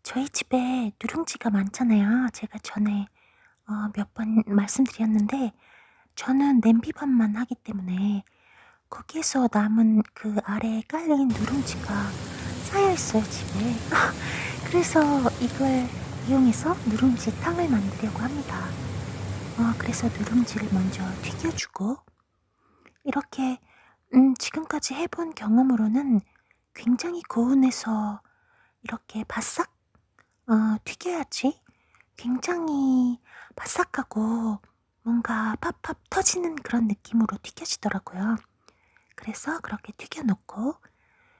저희 집에 누룽지가 많잖아요. 제가 전에 몇 번 말씀드렸는데 저는 냄비밥만 하기 때문에 거기에서 남은 그 아래에 깔린 누룽지가 쌓여 있어요, 집에. 그래서 이걸 이용해서 누룽지탕을 만들려고 합니다. 그래서 누룽지를 먼저 튀겨주고 이렇게 지금까지 해본 경험으로는 굉장히 고온에서 이렇게 바싹 튀겨야지 굉장히 바삭하고 뭔가 팝팝 터지는 그런 느낌으로 튀겨지더라고요. 그래서 그렇게 튀겨놓고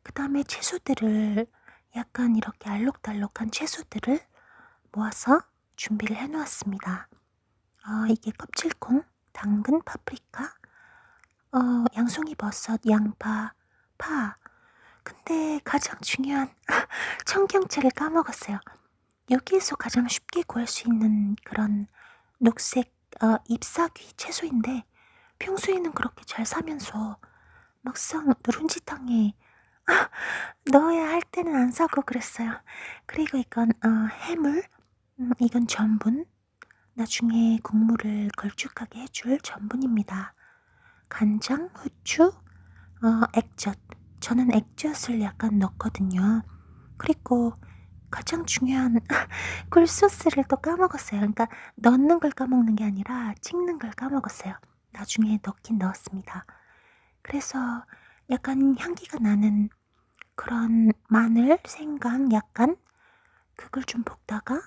그 다음에 채소들을 약간 이렇게 알록달록한 채소들을 모아서 준비를 해놓았습니다. 이게 껍질콩, 당근, 파프리카, 양송이 버섯, 양파, 파. 근데 가장 중요한 청경채를 까먹었어요. 여기에서 가장 쉽게 구할 수 있는 그런 녹색 잎사귀 채소인데 평소에는 그렇게 잘 사면서 막상 누룽지탕에 넣어야 할 때는 안 사고 그랬어요. 그리고 이건 해물, 이건 전분, 나중에 국물을 걸쭉하게 해줄 전분입니다. 간장, 후추, 액젓. 저는 액젓을 약간 넣거든요. 그리고 가장 중요한 굴소스를 또 까먹었어요. 그러니까 넣는 걸 까먹는 게 아니라 찍는 걸 까먹었어요. 나중에 넣긴 넣었습니다. 그래서 약간 향기가 나는 그런 마늘, 생강 약간 그걸 좀 볶다가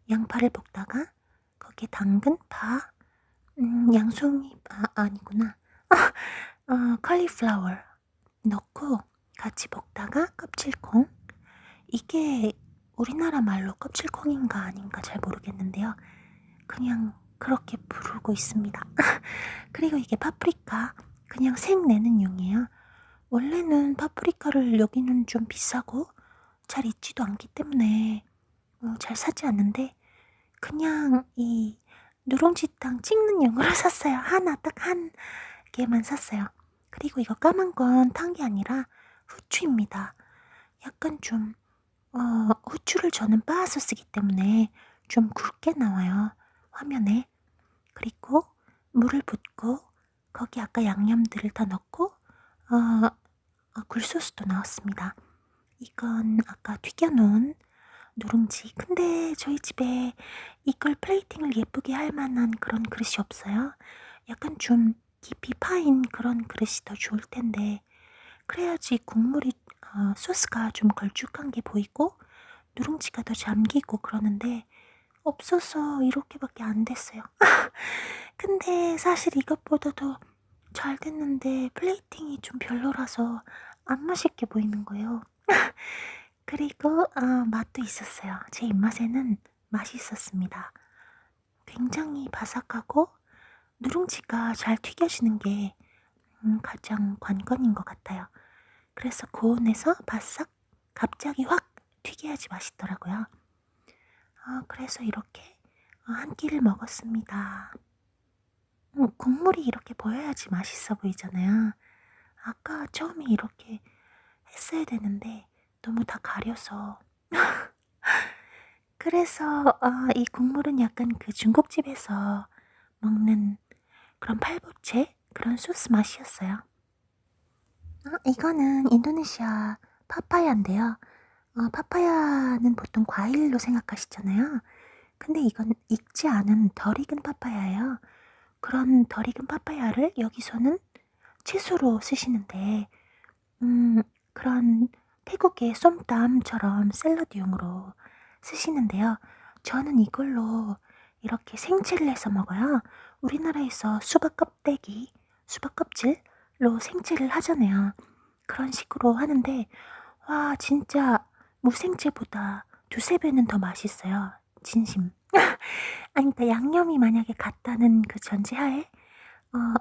양파를 볶다가 거기에 당근, 파, 양송이 아니구나. 컬리플라워 넣고 같이 볶다가 껍질콩 이게 우리나라 말로 껍질콩인가 아닌가 잘 모르겠는데요. 그냥 그렇게 부르고 있습니다. 그리고 이게 파프리카 그냥 색 내는 용이에요. 원래는 파프리카를 여기는 좀 비싸고 잘 있지도 않기 때문에 잘 사지 않는데 그냥 이 누룽지탕 찍는 용으로 샀어요. 하나 딱 한 개만 샀어요. 그리고 이거 까만 건 탄 게 아니라 후추입니다. 약간 좀 후추를 저는 빻아서 쓰기 때문에 좀 굵게 나와요, 화면에. 그리고 물을 붓고 거기 아까 양념들을 다 넣고 굴소스도 넣었습니다. 이건 아까 튀겨놓은 누룽지. 근데 저희 집에 이걸 플레이팅을 예쁘게 할 만한 그런 그릇이 없어요. 약간 좀 깊이 파인 그런 그릇이 더 좋을 텐데 그래야지 국물이 소스가 좀 걸쭉한 게 보이고 누룽지가 더 잠기고 그러는데 없어서 이렇게밖에 안 됐어요. 근데 사실 이것보다 더 잘 됐는데 플레이팅이 좀 별로라서 안 맛있게 보이는 거예요. 그리고 맛도 있었어요. 제 입맛에는 맛있었습니다. 굉장히 바삭하고 누룽지가 잘 튀겨지는 게 가장 관건인 것 같아요. 그래서 고온에서 바싹 갑자기 확 튀겨야지 맛있더라고요. 그래서 이렇게 한 끼를 먹었습니다. 국물이 이렇게 보여야지 맛있어 보이잖아요. 아까 처음에 이렇게 했어야 되는데 너무 다 가려서 그래서 이 국물은 약간 그 중국집에서 먹는 그런 팔보채 그런 소스 맛이었어요. 이거는 인도네시아 파파야인데요. 파파야는 보통 과일로 생각하시잖아요. 근데 이건 익지 않은 덜 익은 파파야예요. 그런 덜 익은 파파야를 여기서는 채소로 쓰시는데 그런 태국의 쏨땀처럼 샐러드용으로 쓰시는데요. 저는 이걸로 이렇게 생채를 해서 먹어요. 우리나라에서 수박 껍데기, 수박 껍질로 생채를 하잖아요. 그런 식으로 하는데 와 진짜 무생채보다 두세 배는 더 맛있어요. 진심. 아니 그러니까 양념이 만약에 같다는 그 전제하에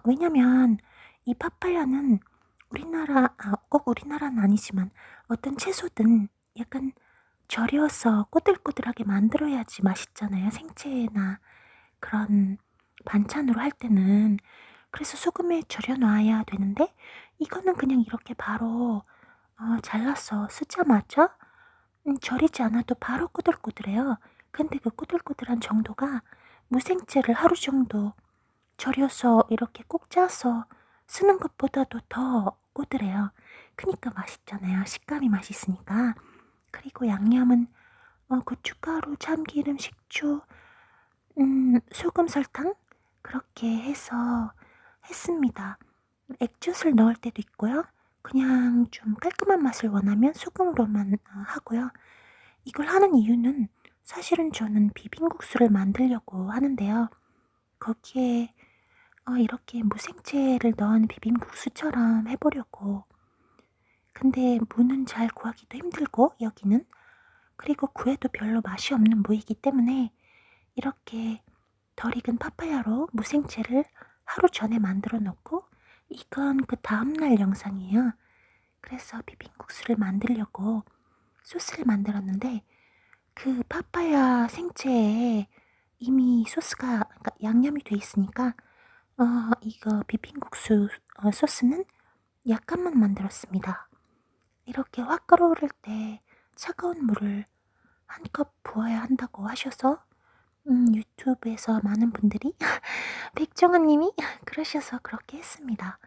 왜냐면 이 파파야는 우리나라 꼭 우리나라는 아니지만 어떤 채소든 약간 절여서 꼬들꼬들하게 만들어야지 맛있잖아요. 생채나 그런 반찬으로 할 때는. 그래서 소금에 절여 놔야 되는데 이거는 그냥 이렇게 바로 잘라서 쓰자마자 절이지 않아도 바로 꼬들꼬들해요. 근데 그 꼬들꼬들한 정도가 무생채를 하루 정도 절여서 이렇게 꼭 짜서 쓰는 것보다도 더 꼬들해요. 그니까 맛있잖아요. 식감이 맛있으니까. 그리고 양념은 고춧가루, 참기름, 식초, 소금, 설탕 그렇게 해서 했습니다. 액젓을 넣을 때도 있고요. 그냥 좀 깔끔한 맛을 원하면 소금으로만 하고요. 이걸 하는 이유는 사실은 저는 비빔국수를 만들려고 하는데요. 거기에 이렇게 무생채를 넣은 비빔국수처럼 해보려고. 근데 무는 잘 구하기도 힘들고 여기는. 그리고 구해도 별로 맛이 없는 무이기 때문에 이렇게 덜 익은 파파야로 무생채를 하루 전에 만들어 놓고, 이건 그 다음날 영상이에요. 그래서 비빔국수를 만들려고 소스를 만들었는데 그 파파야 생채에 이미 소스가 그러니까 양념이 돼 있으니까 이거 비빔국수 소스는 약간만 만들었습니다. 이렇게 확 끓어오를 때 차가운 물을 한 컵 부어야 한다고 하셔서 유튜브에서 많은 분들이 백종원 님이 그러셔서 그렇게 했습니다.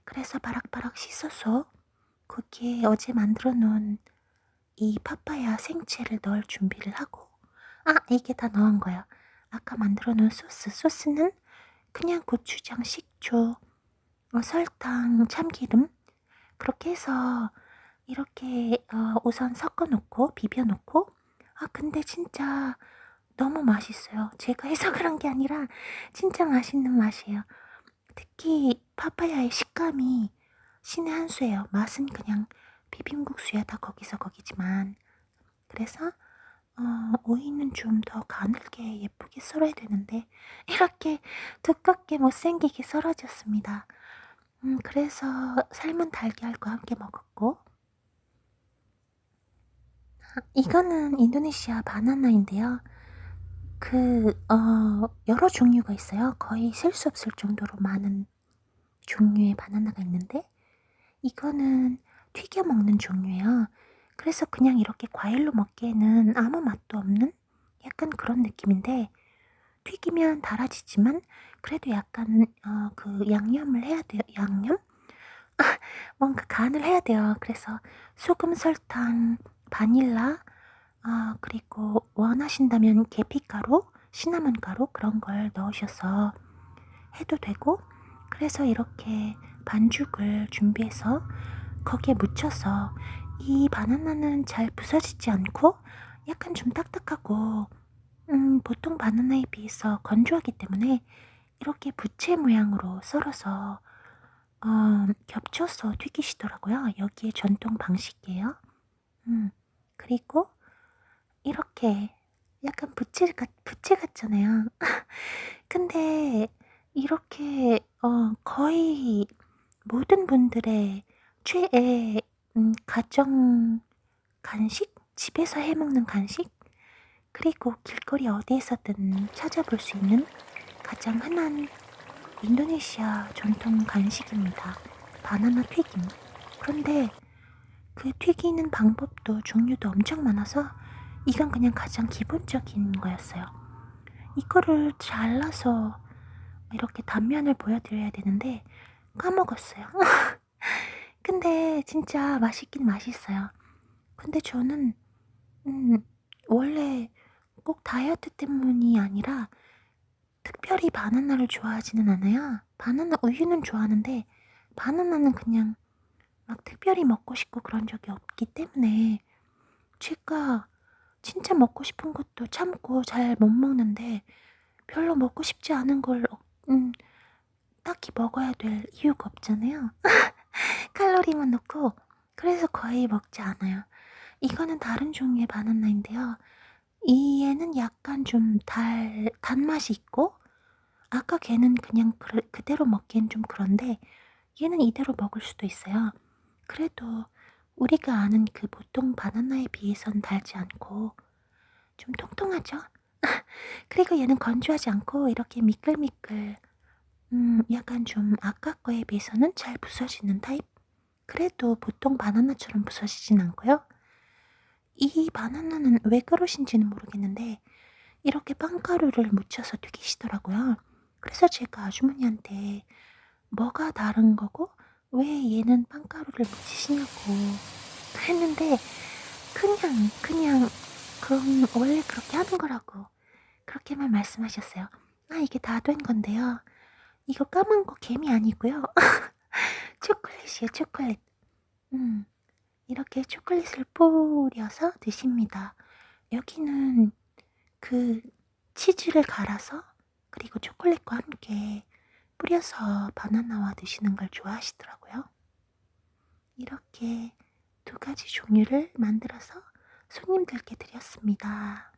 그래서 바락바락 씻어서 거기에 어제 만들어 놓은 이 파파야 생채를 넣을 준비를 하고, 이게 다 넣은 거예요. 아까 만들어 놓은 소스는 그냥 고추장, 식초, 설탕, 참기름 그렇게 해서 이렇게 우선 섞어 놓고 비벼 놓고. 근데 진짜 너무 맛있어요. 제가 해서 그런 게 아니라 진짜 맛있는 맛이에요. 특히 파파야의 식감이 신의 한 수예요. 맛은 그냥 비빔국수야 다 거기서 거기지만. 그래서 오이는 좀 더 가늘게 예쁘게 썰어야 되는데 이렇게 두껍게 못생기게 썰어졌습니다. 그래서 삶은 달걀과 함께 먹었고, 이거는 인도네시아 바나나인데요. 여러 종류가 있어요. 거의 셀 수 없을 정도로 많은 종류의 바나나가 있는데 이거는 튀겨 먹는 종류예요. 그래서 그냥 이렇게 과일로 먹기에는 아무 맛도 없는 약간 그런 느낌인데, 튀기면 달아지지만 그래도 약간 그 양념을 해야 돼요. 양념? 뭔가 간을 해야 돼요. 그래서 소금, 설탕, 바닐라, 그리고 원하신다면 계피가루, 시나몬 가루 그런 걸 넣으셔서 해도 되고, 그래서 이렇게 반죽을 준비해서 거기에 묻혀서, 이 바나나는 잘 부서지지 않고 약간 좀 딱딱하고 보통 바나나에 비해서 건조하기 때문에 이렇게 부채 모양으로 썰어서 겹쳐서 튀기시더라고요. 여기에 전통 방식이에요. 그리고 이렇게 약간 부채 같잖아요. 근데 이렇게 거의 모든 분들의 최애 가정 간식? 집에서 해먹는 간식? 그리고 길거리 어디에서든 찾아볼 수 있는 가장 흔한 인도네시아 전통 간식입니다. 바나나 튀김. 그런데 그 튀기는 방법도 종류도 엄청 많아서 이건 그냥 가장 기본적인 거였어요. 이거를 잘라서 이렇게 단면을 보여드려야 되는데 까먹었어요. 근데 진짜 맛있긴 맛있어요. 근데 저는 원래 꼭 다이어트 때문이 아니라 특별히 바나나를 좋아하지는 않아요. 바나나 우유는 좋아하는데 바나나는 그냥 막 특별히 먹고 싶고 그런 적이 없기 때문에 제가 진짜 먹고 싶은 것도 참고 잘 못 먹는데, 별로 먹고 싶지 않은 걸 딱히 먹어야 될 이유가 없잖아요. 칼로리만 넣고. 그래서 거의 먹지 않아요. 이거는 다른 종류의 바나나인데요. 이 얘는 약간 좀 단맛이 있고, 아까 걔는 그냥 그대로 먹기엔 좀 그런데 얘는 이대로 먹을 수도 있어요. 그래도 우리가 아는 그 보통 바나나에 비해선 달지 않고 좀 통통하죠? 그리고 얘는 건조하지 않고 이렇게 미끌미끌, 약간 좀 아까 거에 비해서는 잘 부서지는 타입? 그래도 보통 바나나처럼 부서지진 않고요. 이 바나나는 왜 그러신지는 모르겠는데 이렇게 빵가루를 묻혀서 튀기시더라고요. 그래서 제가 아주머니한테 뭐가 다른 거고 왜 얘는 빵가루를 묻히시냐고 했는데 그냥 그럼 원래 그렇게 하는 거라고 그렇게만 말씀하셨어요. 아, 이게 다 된 건데요. 이거 까만 거 개미 아니고요. 초콜릿이에요, 초콜릿. 음. 이렇게 초콜릿을 뿌려서 드십니다. 여기는 그 치즈를 갈아서 그리고 초콜릿과 함께 뿌려서 바나나와 드시는 걸 좋아하시더라고요. 이렇게 두 가지 종류를 만들어서 손님들께 드렸습니다.